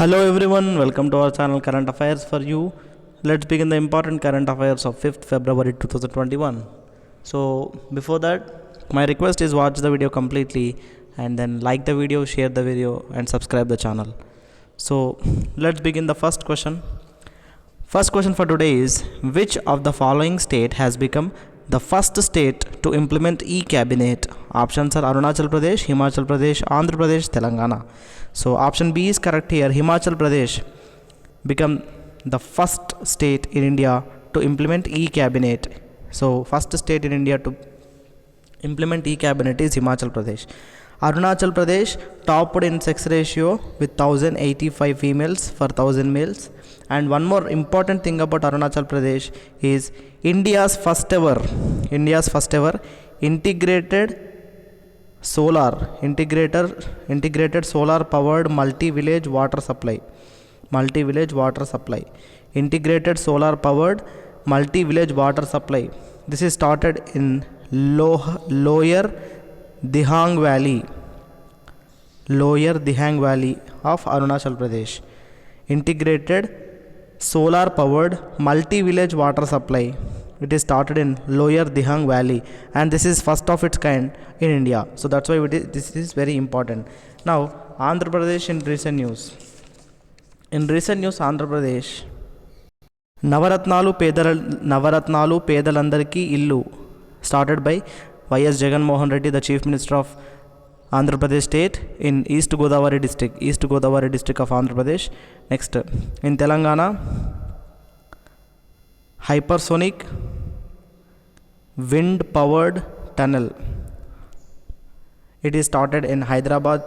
Hello everyone, welcome to our channel Current Affairs for You. Let's begin the important current affairs of 5th February 2021. So before that, my request is watch the video completely and then like the video, share the video and subscribe the channel. So let's begin the first question. First question for today is, which of the following state has become the first state to implement e-cabinet? Options are Arunachal Pradesh, Himachal Pradesh, Andhra Pradesh, Telangana. So option B is correct here. Himachal Pradesh become the first state in India to implement e-cabinet. So first state in India to implement e-cabinet is Himachal Pradesh. Arunachal Pradesh topped in sex ratio with 1085 females for 1000 males. And one more important thing about Arunachal Pradesh is India's first ever integrated solar powered multi-village water supply. Integrated solar powered multi-village water supply. This is started in lower Dihang Valley of Arunachal Pradesh. Integrated solar powered multi-village water supply. It is started in lower Dihang Valley and this is first of its kind in India. So that's why this is very important. Now Andhra Pradesh in recent news. In recent news, Andhra Pradesh Navaratnalu Pedalandariki Illu started by Y.S. Jagan Mohan Reddy, the Chief Minister of Andhra Pradesh State in East Godavari district of Andhra Pradesh. Next, in Telangana, hypersonic wind powered tunnel. It is started in Hyderabad,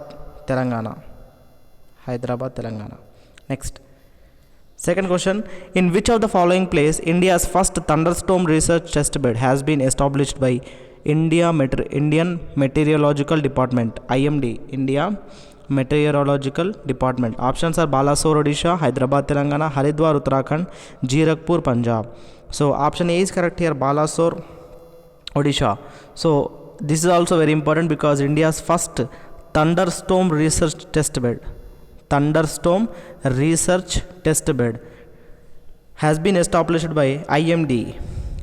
Telangana. Next, second question, in which of the following place India's first thunderstorm research test bed has been established by Indian Meteorological Department, IMD, India Meteorological Department? Options are Balasore, Odisha, Hyderabad, Telangana, Haridwar, Uttarakhand, Jirakpur, Punjab. So option A is correct here, Balasore, Odisha. So this is also very important because India's first thunderstorm research test bed has been established by IMD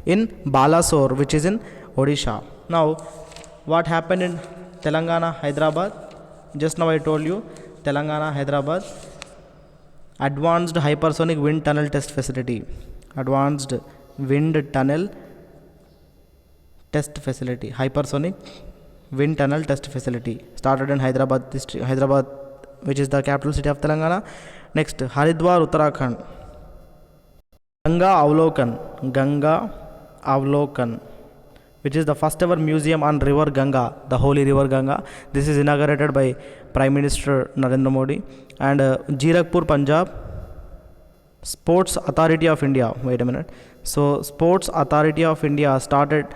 in Balasore, which is in Odisha. Now, what happened in Telangana, Hyderabad? Just now I told you, Telangana, Hyderabad, Advanced Hypersonic Wind Tunnel Test Facility. Hypersonic Wind Tunnel Test Facility started in Hyderabad, which is the capital city of Telangana. Next, Haridwar, Uttarakhand, Ganga Avlokan, which is the first ever museum on river Ganga, the holy river Ganga. This is inaugurated by Prime Minister Narendra Modi. And Jirakpur, Punjab, Sports Authority of India. Wait a minute. So Sports Authority of India started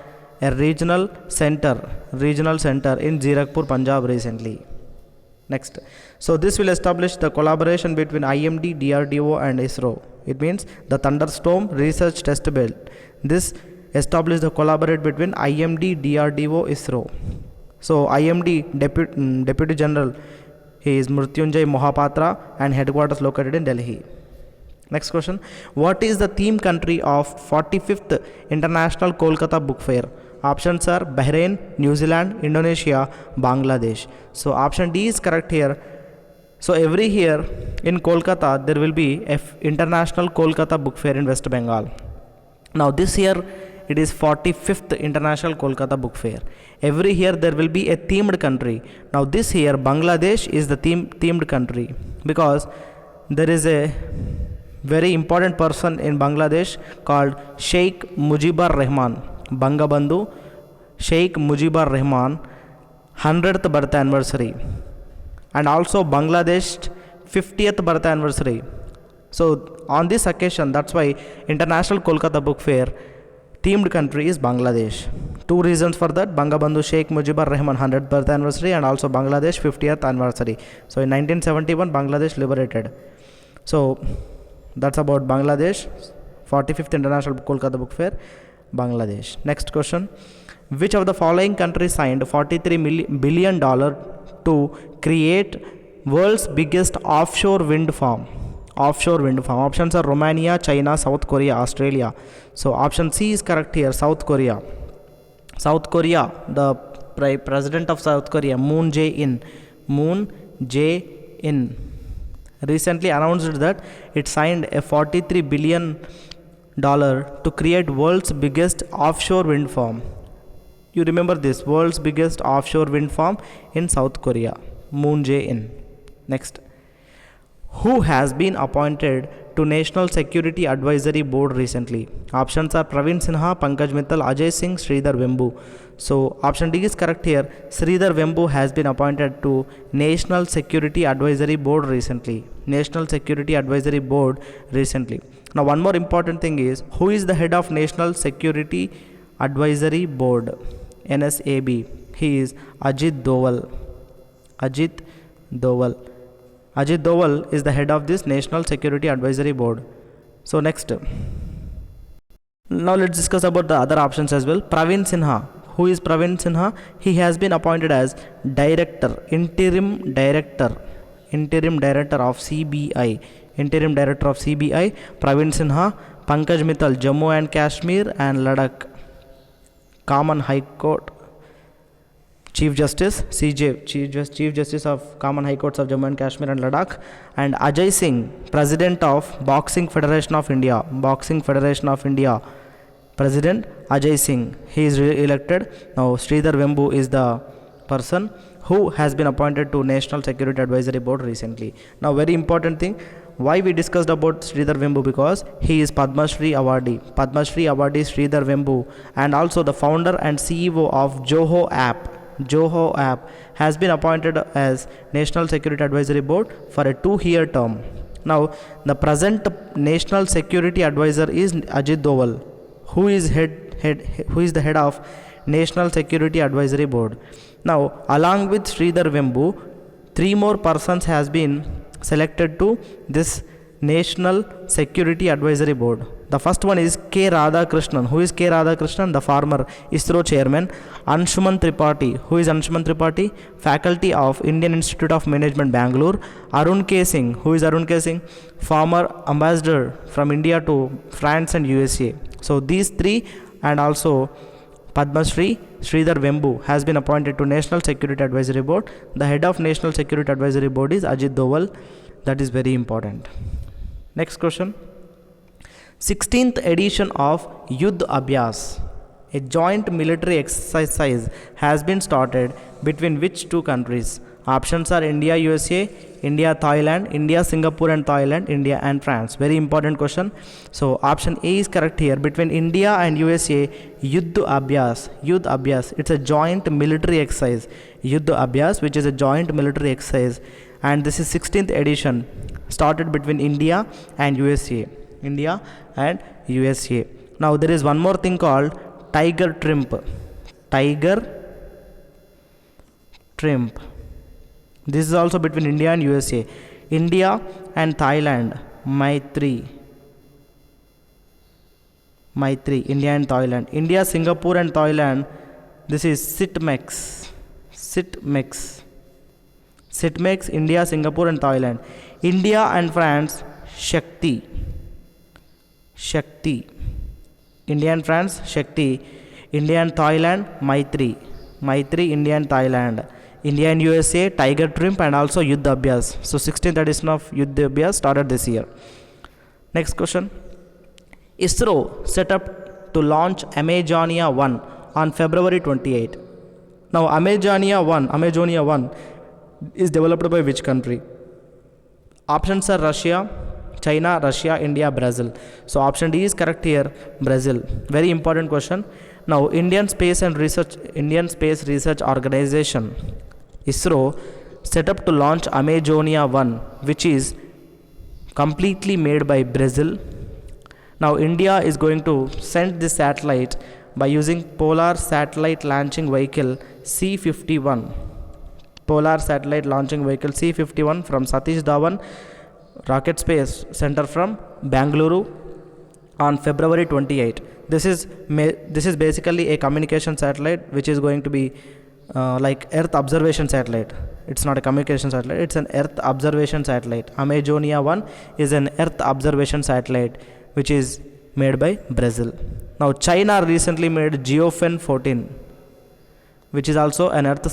a regional center in Jirakpur, Punjab recently. Next, so this will establish the collaboration between IMD, DRDO and ISRO. It means the thunderstorm research test bed. This established the collaborate between IMD, DRDO, ISRO. So IMD Deputy General, he is Mrityunjay Mohapatra and headquarters located in Delhi. Next question, what is the theme country of 45th International Kolkata Book Fair? Options are Bahrain, New Zealand, Indonesia, Bangladesh. So option D is correct here. So every year in Kolkata there will be an International Kolkata Book Fair in West Bengal. Now this year it is 45th International Kolkata Book Fair. Every year there will be a themed country. Now this year Bangladesh is the themed country because there is a very important person in Bangladesh called Sheikh Mujibur Rahman, Bangabandhu Sheikh Mujibur Rahman 100th birth anniversary and also Bangladesh 50th birth anniversary. So on this occasion, that's why International Kolkata Book Fair themed country is Bangladesh. Two reasons for that: Bangabandhu Sheikh Mujibur Rahman 100th birth anniversary and also Bangladesh 50th anniversary. So in 1971 Bangladesh liberated. So that's about Bangladesh, 45th International Kolkata Book Fair, Bangladesh. Next question, which of the following countries signed $43 billion to create world's biggest offshore wind farm? Offshore wind farm. Options are Romania, China, South Korea, Australia. So option C is correct here, South Korea. South Korea, the president of South Korea, Moon Jae-in, recently announced that it signed a $43 billion to create world's biggest offshore wind farm. You remember this, world's biggest offshore wind farm in South Korea, Moon Jae-in. Next, who has been appointed to National Security Advisory Board recently? Options are Praveen Sinha, Pankaj Mittal, Ajay Singh, Sridhar Vembu. So option D is correct here. Sridhar Vembu has been appointed to National Security Advisory Board recently. National Security Advisory Board recently. Now one more important thing is, who is the head of National Security Advisory Board? NSAB. He is Ajit Doval. Ajit Doval is the head of this National Security Advisory Board. So next, now let's discuss about the other options as well. Praveen Sinha. Who is Praveen Sinha? He has been appointed as interim director of CBI. Praveen Sinha. Pankaj Mittal, Jammu and Kashmir and Ladakh Common High Court Chief Justice, CJ, Chief Justice of Common High Courts of Jammu and Kashmir and Ladakh, and Ajay Singh, President of Boxing Federation of India. President Ajay Singh, he is elected. Now Sridhar Vembu is the person who has been appointed to National Security Advisory Board recently. Now very important thing, why we discussed about Sridhar Vembu, because he is Padma Shri awardee Sridhar Vembu, and also the founder and CEO of Joho app has been appointed as National Security Advisory Board for a 2-year term. Now the present National Security Advisor is Ajit Doval, who is the head of National Security Advisory Board. Now along with Sridhar Vembu, 3 more persons has been selected to this National Security Advisory Board. The first one is K. Radhakrishnan. Who is K. Radhakrishnan? The former ISRO chairman. Anshuman Tripathi. Who is Anshuman Tripathi? Faculty of Indian Institute of Management, Bangalore. Arun K. Singh. Who is Arun K. Singh? Former ambassador from India to France and USA. So these 3, and also Padma Shri Sridhar Vembu has been appointed to National Security Advisory Board. The head of National Security Advisory Board is Ajit Doval. That is very important. Next question. 16th edition of Yuddh Abhyas, a joint military exercise, has been started between which 2 countries? Options are India, USA, India, Thailand, India, Singapore and Thailand, India and France. Very important question. So option A is correct here. Between India and USA, Yuddh Abhyas. It's a joint military exercise. Yuddh Abhyas, which is a joint military exercise, and this is 16th edition, started between India and USA. Now there is one more thing called Tiger Trimp. This is also between India and USA. India and Thailand, Maitri. India and Thailand. India, Singapore and Thailand, this is SITMEX. India, Singapore and Thailand. India and France, Shakti. India and France, Shakti. India and Thailand, Maitri, India and Thailand. India and USA, Tiger Trimp and also Yuddh Abhyas. So 16th edition of Yuddh Abhyas started this year. Next question. ISRO set up to launch Amazonia 1 on February 28. Now Amazonia 1 is developed by which country? Options are China, Russia, India, Brazil. So option D is correct here, Brazil. Very important question. Now Indian Space Research Organization, ISRO, set up to launch Amazonia 1, which is completely made by Brazil. Now India is going to send this satellite by using Polar Satellite Launching Vehicle C-51. Polar Satellite Launching Vehicle C-51 from Satish Dhawan Rocket Space Center from Bangalore on February 28. This is basically a communication satellite which is going to be like Earth observation satellite. It's not a communication satellite, it's an Earth observation satellite. Amazonia 1 is an Earth observation satellite which is made by Brazil. Now China recently made Geofen 14, which is also an Earth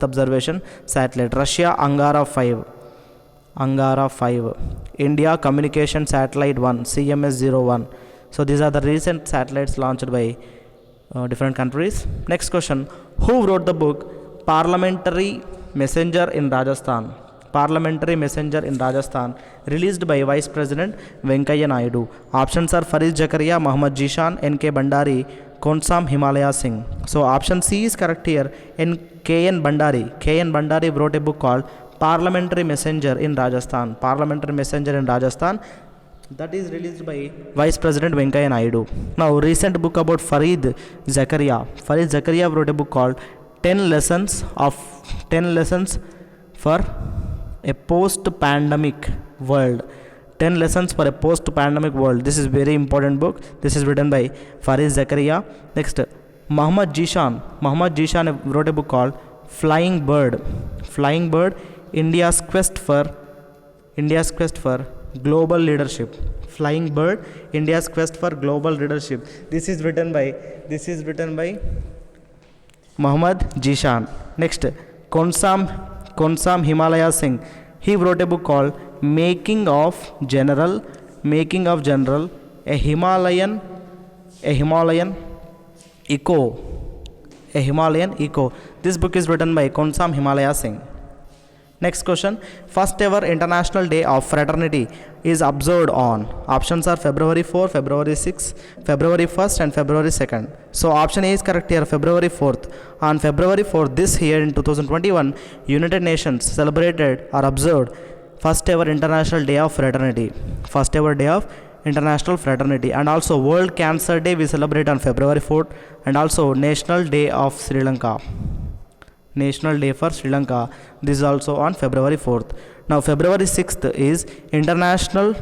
observation satellite. Russia Angara 5. India Communication Satellite 1, CMS-01. So these are the recent satellites launched by different countries. Next question, who wrote the book Parliamentary Messenger in Rajasthan? Parliamentary Messenger in Rajasthan, released by Vice President Venkaiah Naidu. Options are Farid Zakaria, Muhammad Jishan, N.K. Bandari, Konsam Himalaya Singh. So option C is correct here. K.N. Bandari. K.N. Bandari wrote a book called Parliamentary Messenger in Rajasthan. Parliamentary Messenger in Rajasthan, that is released by Vice President Venkaiah Naidu. Now recent book about Farid Zakaria. Farid Zakaria wrote a book called 10 lessons for a post-pandemic world. 10 lessons for a post-pandemic world. This is very important book. This is written by Farid Zakaria. Next, Muhammad Jishan wrote a book called Flying Bird, India's quest for global leadership. Flying Bird, India's quest for global leadership. This is written by Muhammad Jishan. Next, Konsam Himalaya Singh. He wrote a book called Making of General, a Himalayan Eco. This book is written by Konsam Himalaya Singh. Next question, first ever International Day of Fraternity is observed on. Options are February 4, February 6, February 1st and February 2nd. So option A is correct here, February 4th. On February 4th this year in 2021, United Nations celebrated or observed first ever International Day of Fraternity. First ever Day of International Fraternity. And also World Cancer Day we celebrate on February 4th, and also National Day of Sri Lanka. National Day for Sri Lanka. This is also on February 4th. Now February 6th is International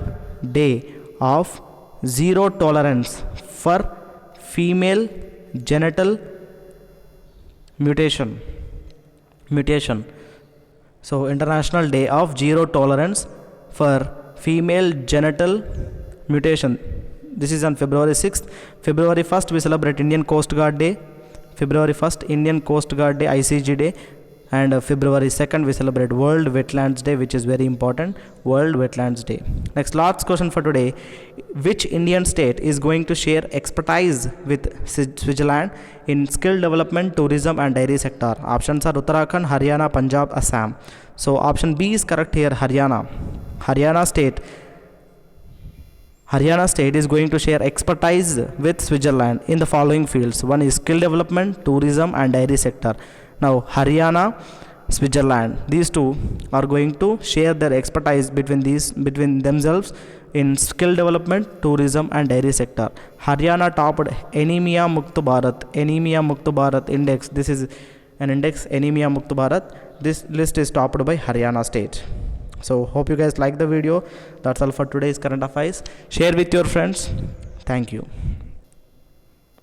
Day of Zero Tolerance for Female Genital Mutation. So International Day of Zero Tolerance for Female Genital Mutation. This is on February 6th. February 1st we celebrate Indian Coast Guard Day. February 1st Indian Coast Guard Day, ICG Day. And February 2nd we celebrate World Wetlands Day, which is very important, World Wetlands Day. Next, last question for today, which Indian state is going to share expertise with Switzerland in skill development, tourism and dairy sector? Options are Uttarakhand, Haryana, Punjab, Assam. So option B is correct here, Haryana. Haryana State is going to share expertise with Switzerland in the following fields. One is skill development, tourism and dairy sector. Now Haryana, Switzerland, these two are going to share their expertise between themselves in skill development, tourism and dairy sector. Haryana topped Anemia Mukt Bharat index. This is an index, Anemia Mukt Bharat. This list is topped by Haryana state. So hope you guys like the video. That's all for today's current affairs. Share with your friends. Thank you.